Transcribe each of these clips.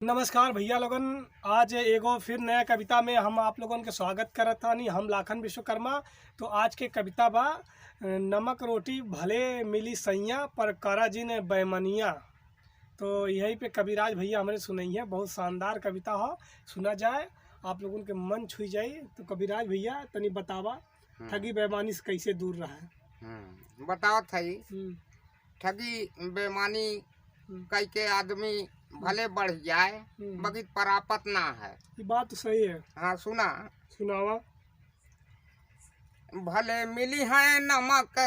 नमस्कार भैया लोगन। आज एगो फिर नया कविता में हम आप लोगन के स्वागत करत तानी। हम लाखन विश्वकर्मा। तो आज के कविता बा नमक रोटी भले मिली सैया पर करा जिन बैमनिया। तो यही पे कविराज भैया हमारे सुनई है। बहुत शानदार कविता हो, सुना जाए आप लोगन के मन छुई जाए। तो कविराज भैया तनी बतावा ठगी बेईमानी से कैसे दूर रहा। बताओ थई ठगी बेईमानी कई के आदमी भले बढ़ जाए मगर परापत ना है। ये बात तो सही है। हाँ सुना सुनावा। भले मिली है नमक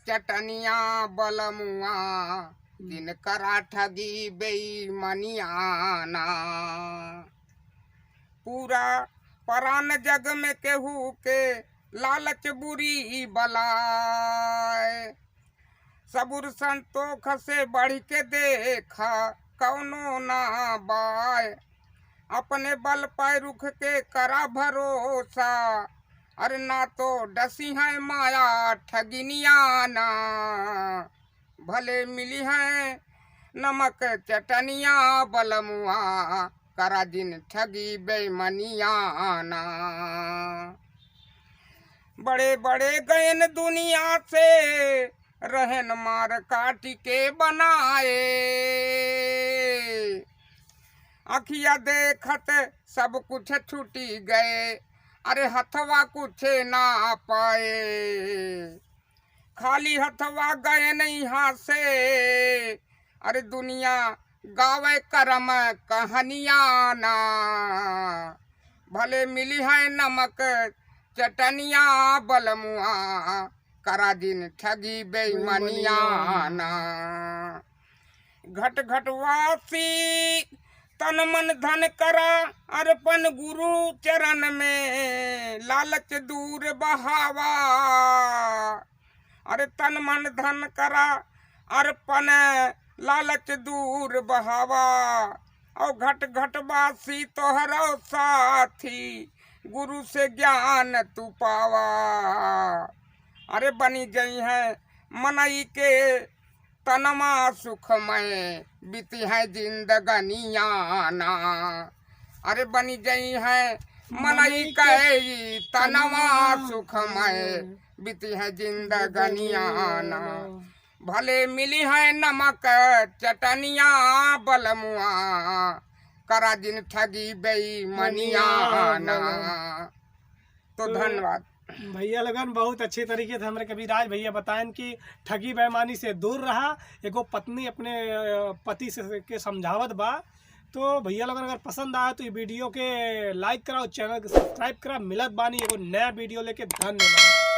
चटनिया बलमुआ दिन करा ठगी बेईमानिया ना। पूरा परान जग में केहू के लालच बुरी बलाए। सबुर संतोख से बढ़ के देखा कौनो ना बाय। अपने बल पर रुख के करा भरोसा अरे ना तो डसी है माया ठगिनिया ना। भले मिली है नमक चटनिया बलमुआ करा दिन ठगी बेईमानिया ना। बड़े बड़े गयन दुनिया से रहन मार काटी के बनाए। अखिया देखत सब कुछ छूटी गए अरे हथवा कुछ ना पाए। खाली हथवा गए नहीं हाथ से अरे दुनिया गावे करम कहानिया ना। भले मिली है नमक चटनिया बलमुआ करा दिन ठगी बेईमानिया ना। घट घटवासी तन मन धन करा अर्पण गुरु चरण में लालच दूर बहावा। अरे तन मन धन करा अर्पण लालच दूर बहावा। और घट घटवासी तोहरो साथी गुरु से ज्ञान तू पावा। अरे बनी गई है मनई के तनमा सुखमय बीती है जिंदगनिया ना। अरे बनी गई है मनई के तनमा सुखमय बीती है जिंदगनिया ना। भले मिली है नमक चटनिया बलमुआ करा दिन ठगी बेईमानिया ना। तो धन्यवाद भैया लगन। बहुत अच्छे तरीके से हमारे कविराज भैया बताएं कि ठगी बेईमानी से दूर रहा। एगो पत्नी अपने पति से के समझावत बा। तो भैया लोगन अगर पसंद आया तो ये वीडियो के लाइक कराओ, चैनल के सब्सक्राइब करा। मिलत बानी एगो नया वीडियो लेके। धन्यवाद।